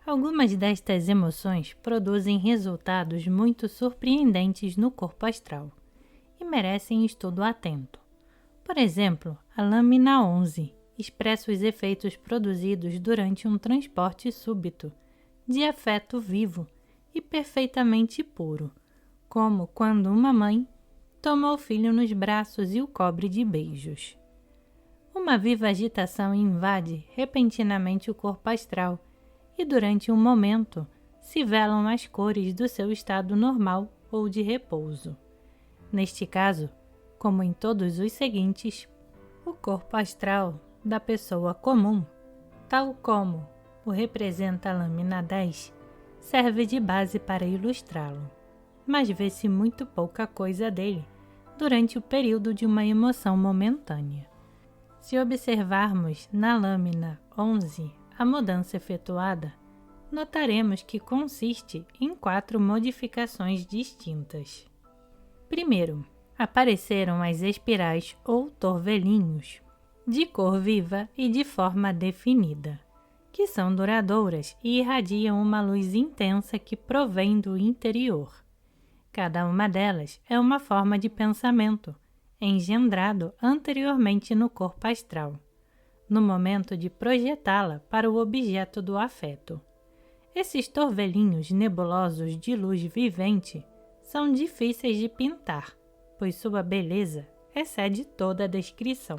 Algumas destas emoções produzem resultados muito surpreendentes no corpo astral e merecem estudo atento. Por exemplo, a lâmina 11 expressa os efeitos produzidos durante um transporte súbito de afeto vivo e perfeitamente puro, como quando uma mãe toma o filho nos braços e o cobre de beijos. Uma viva agitação invade repentinamente o corpo astral e durante um momento se velam as cores do seu estado normal ou de repouso. Neste caso, como em todos os seguintes, o corpo astral da pessoa comum, tal como o representa a lâmina 10, serve de base para ilustrá-lo, mas vê-se muito pouca coisa dele durante o período de uma emoção momentânea. Se observarmos na lâmina 11 a mudança efetuada, notaremos que consiste em 4 modificações distintas. Primeiro, apareceram as espirais ou torvelinhos, de cor viva e de forma definida, que são duradouras e irradiam uma luz intensa que provém do interior. Cada uma delas é uma forma de pensamento, engendrado anteriormente no corpo astral, no momento de projetá-la para o objeto do afeto. Esses torvelinhos nebulosos de luz vivente são difíceis de pintar, pois sua beleza excede toda a descrição.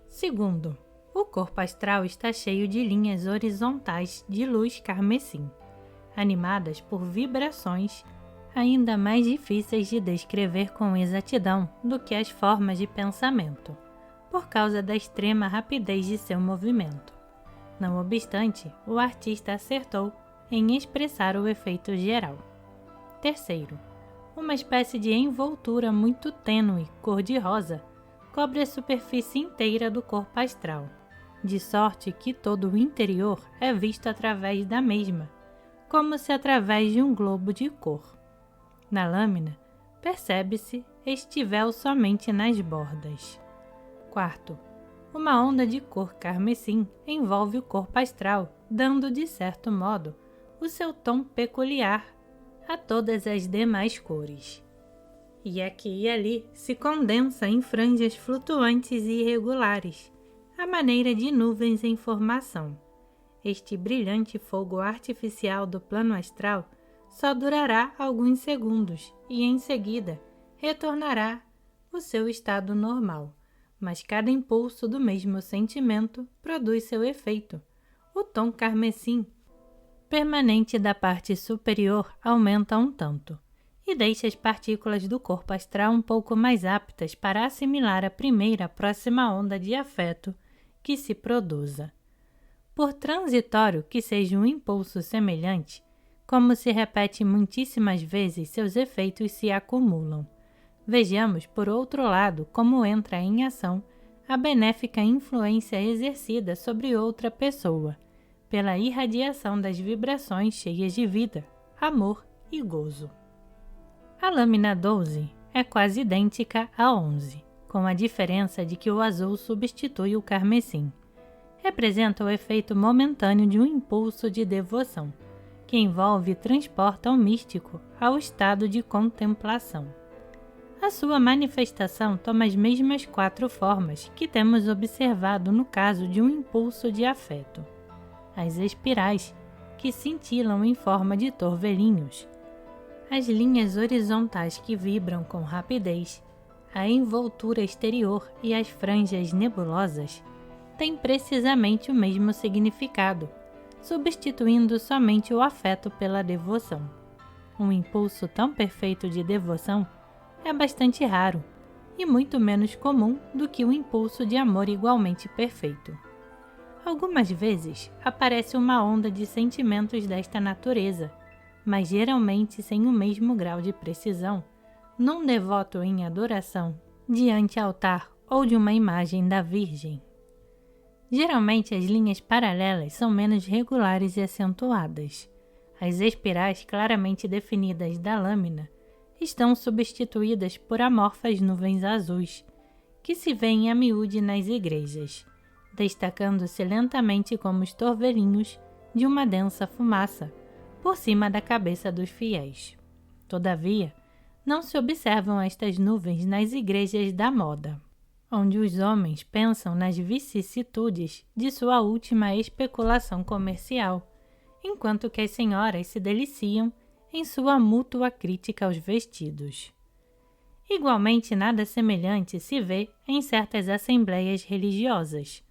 Segundo, o corpo astral está cheio de linhas horizontais de luz carmesim, animadas por vibrações ainda mais difíceis de descrever com exatidão do que as formas de pensamento, por causa da extrema rapidez de seu movimento. Não obstante, o artista acertou em expressar o efeito geral. Terceiro, uma espécie de envoltura muito tênue, cor-de-rosa, cobre a superfície inteira do corpo astral, de sorte que todo o interior é visto através da mesma, como se através de um globo de cor. Na lâmina, percebe-se este véu somente nas bordas. Quarto, uma onda de cor carmesim envolve o corpo astral, dando, de certo modo, o seu tom peculiar a todas as demais cores. E aqui e ali se condensa em franjas flutuantes e irregulares, à maneira de nuvens em formação. Este brilhante fogo artificial do plano astral só durará alguns segundos e, em seguida, retornará ao seu estado normal, mas cada impulso do mesmo sentimento produz seu efeito. O tom carmesim permanente da parte superior aumenta um tanto e deixa as partículas do corpo astral um pouco mais aptas para assimilar a primeira próxima onda de afeto que se produza. Por transitório que seja um impulso semelhante, como se repete muitíssimas vezes, seus efeitos se acumulam. Vejamos, por outro lado, como entra em ação a benéfica influência exercida sobre outra pessoa, pela irradiação das vibrações cheias de vida, amor e gozo. A lâmina 12 é quase idêntica à 11, com a diferença de que o azul substitui o carmesim. Representa o efeito momentâneo de um impulso de devoção, que envolve e transporta o místico ao estado de contemplação. A sua manifestação toma as mesmas 4 formas que temos observado no caso de um impulso de afeto. As espirais, que cintilam em forma de torvelinhos, as linhas horizontais que vibram com rapidez, a envoltura exterior e as franjas nebulosas têm precisamente o mesmo significado, substituindo somente o afeto pela devoção. Um impulso tão perfeito de devoção é bastante raro e muito menos comum do que o impulso de amor igualmente perfeito. Algumas vezes aparece uma onda de sentimentos desta natureza, mas geralmente sem o mesmo grau de precisão, num devoto em adoração, diante altar ou de uma imagem da Virgem. Geralmente as linhas paralelas são menos regulares e acentuadas. As espirais claramente definidas da lâmina estão substituídas por amorfas nuvens azuis, que se veem a miúde nas igrejas, destacando-se lentamente como os torvelinhos de uma densa fumaça por cima da cabeça dos fiéis. Todavia, não se observam estas nuvens nas igrejas da moda, onde os homens pensam nas vicissitudes de sua última especulação comercial, enquanto que as senhoras se deliciam em sua mútua crítica aos vestidos. Igualmente, nada semelhante se vê em certas assembleias religiosas,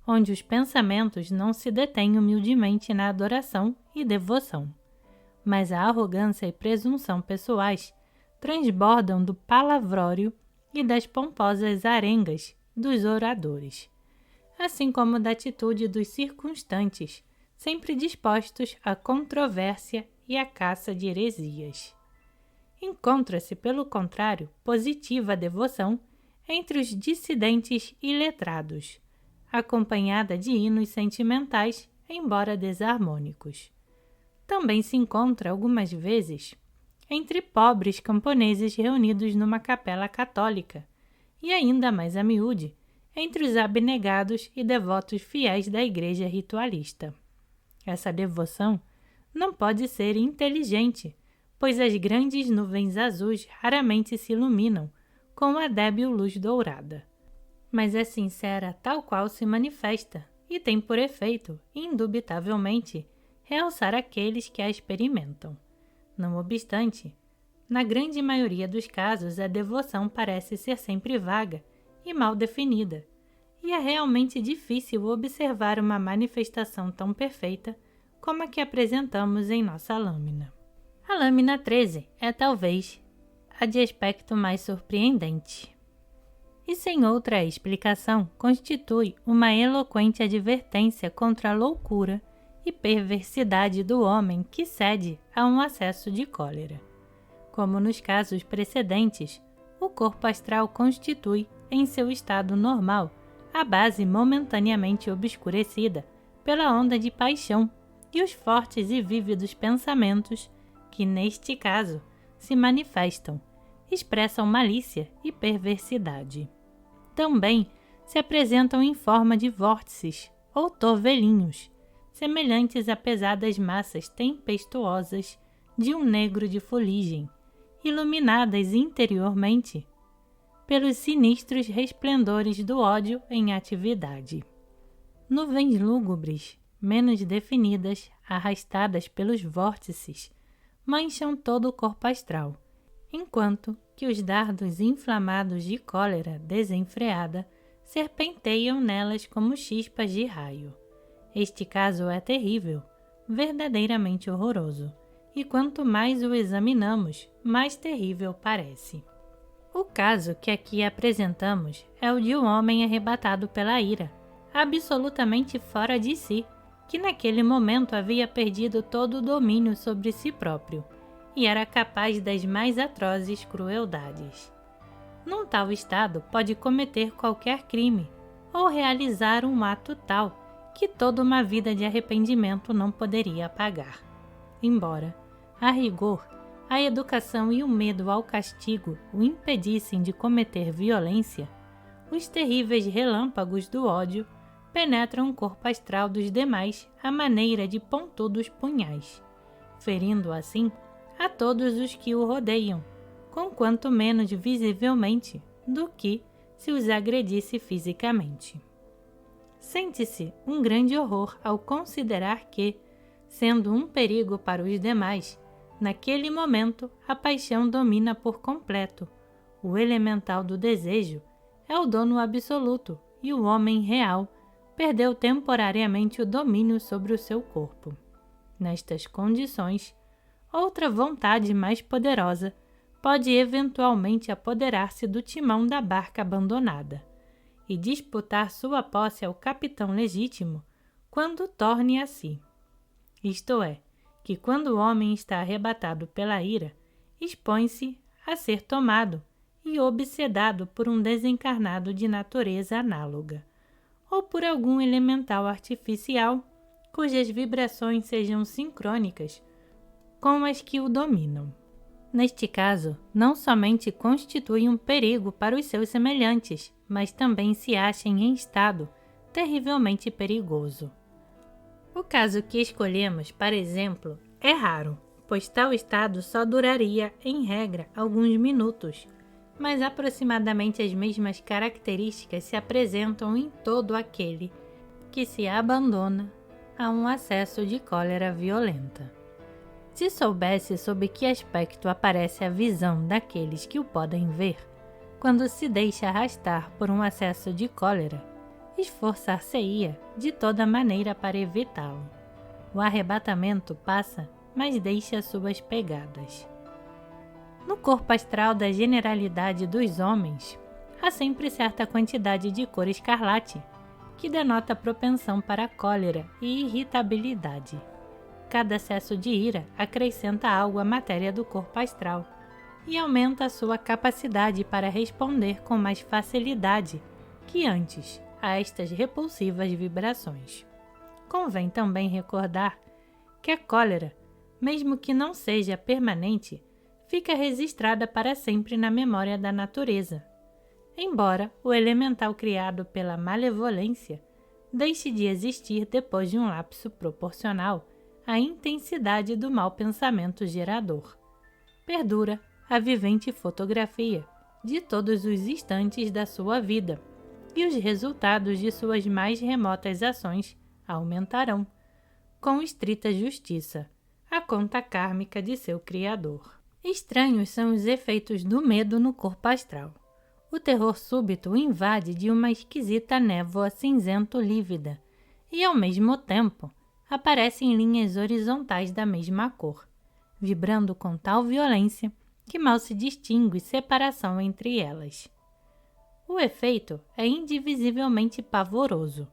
onde os pensamentos não se detêm humildemente na adoração e devoção, mas a arrogância e presunção pessoais transbordam do palavrório e das pomposas arengas dos oradores, assim como da atitude dos circunstantes, sempre dispostos à controvérsia e à caça de heresias. Encontra-se, pelo contrário, positiva devoção entre os dissidentes e letrados, acompanhada de hinos sentimentais, embora desarmônicos. Também se encontra, algumas vezes, entre pobres camponeses reunidos numa capela católica, e ainda mais a miúde, entre os abnegados e devotos fiéis da igreja ritualista. Essa devoção não pode ser inteligente, pois as grandes nuvens azuis raramente se iluminam com a débil luz dourada. Mas é sincera tal qual se manifesta e tem por efeito, indubitavelmente, realçar aqueles que a experimentam. Não obstante, na grande maioria dos casos a devoção parece ser sempre vaga e mal definida, e é realmente difícil observar uma manifestação tão perfeita como a que apresentamos em nossa lâmina. A lâmina 13 é talvez a de aspecto mais surpreendente, e sem outra explicação constitui uma eloquente advertência contra a loucura e perversidade do homem que cede a um acesso de cólera. Como nos casos precedentes, o corpo astral constitui, em seu estado normal, a base momentaneamente obscurecida pela onda de paixão e os fortes e vívidos pensamentos que, neste caso, se manifestam, expressam malícia e perversidade. Também se apresentam em forma de vórtices ou torvelinhos, semelhantes a pesadas massas tempestuosas de um negro de fuligem, iluminadas interiormente pelos sinistros resplendores do ódio em atividade. Nuvens lúgubres, menos definidas, arrastadas pelos vórtices, mancham todo o corpo astral, enquanto que os dardos inflamados de cólera desenfreada serpenteiam nelas como chispas de raio. Este caso é terrível, verdadeiramente horroroso, e quanto mais o examinamos, mais terrível parece. O caso que aqui apresentamos é o de um homem arrebatado pela ira, absolutamente fora de si, que naquele momento havia perdido todo o domínio sobre si próprio e era capaz das mais atrozes crueldades. Num tal estado, pode cometer qualquer crime ou realizar um ato tal que toda uma vida de arrependimento não poderia apagar. Embora, a rigor, a educação e o medo ao castigo o impedissem de cometer violência, os terríveis relâmpagos do ódio penetram o corpo astral dos demais à maneira de pontudos punhais, ferindo assim a todos os que o rodeiam, conquanto menos visivelmente do que se os agredisse fisicamente. Sente-se um grande horror ao considerar que, sendo um perigo para os demais, naquele momento a paixão domina por completo, o elemental do desejo é o dono absoluto e o homem real perdeu temporariamente o domínio sobre o seu corpo. Nestas condições, outra vontade mais poderosa pode eventualmente apoderar-se do timão da barca abandonada e disputar sua posse ao capitão legítimo quando torne a si. Isto é, que quando o homem está arrebatado pela ira, expõe-se a ser tomado e obsedado por um desencarnado de natureza análoga, ou por algum elemental artificial cujas vibrações sejam sincrônicas com as que o dominam. Neste caso, não somente constitui um perigo para os seus semelhantes, mas também se acha em estado terrivelmente perigoso. O caso que escolhemos, para exemplo, é raro, pois tal estado só duraria, em regra, alguns minutos, mas aproximadamente as mesmas características se apresentam em todo aquele que se abandona a um acesso de cólera violenta. Se soubesse sob que aspecto aparece a visão daqueles que o podem ver, quando se deixa arrastar por um acesso de cólera, esforçar-se-ia de toda maneira para evitá-lo. O arrebatamento passa, mas deixa suas pegadas. No corpo astral da generalidade dos homens, há sempre certa quantidade de cor escarlate, que denota propensão para cólera e irritabilidade. Cada acesso de ira acrescenta algo à matéria do corpo astral e aumenta a sua capacidade para responder com mais facilidade que antes a estas repulsivas vibrações. Convém também recordar que a cólera, mesmo que não seja permanente, fica registrada para sempre na memória da natureza, embora o elemental criado pela malevolência deixe de existir depois de um lapso proporcional à intensidade do mau pensamento gerador. Perdura a vivente fotografia de todos os instantes da sua vida, e os resultados de suas mais remotas ações aumentarão, com estrita justiça, a conta kármica de seu Criador. Estranhos são os efeitos do medo no corpo astral. O terror súbito o invade de uma esquisita névoa cinzento-lívida e, ao mesmo tempo, aparece em linhas horizontais da mesma cor, vibrando com tal violência que mal se distingue separação entre elas. O efeito é indivisivelmente pavoroso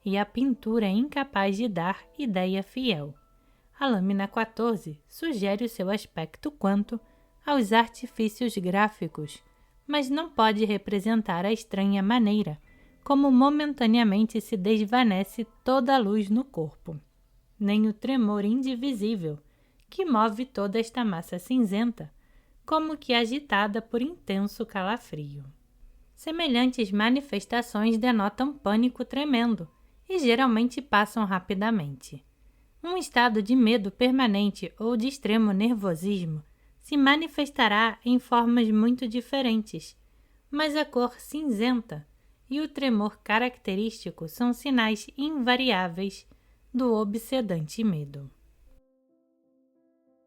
e a pintura é incapaz de dar ideia fiel. A lâmina 14 sugere o seu aspecto quanto aos artifícios gráficos, mas não pode representar a estranha maneira como momentaneamente se desvanece toda a luz no corpo, nem o tremor indivisível que move toda esta massa cinzenta, como que agitada por intenso calafrio. Semelhantes manifestações denotam pânico tremendo e geralmente passam rapidamente. Um estado de medo permanente ou de extremo nervosismo se manifestará em formas muito diferentes, mas a cor cinzenta e o tremor característico são sinais invariáveis do obsedante medo.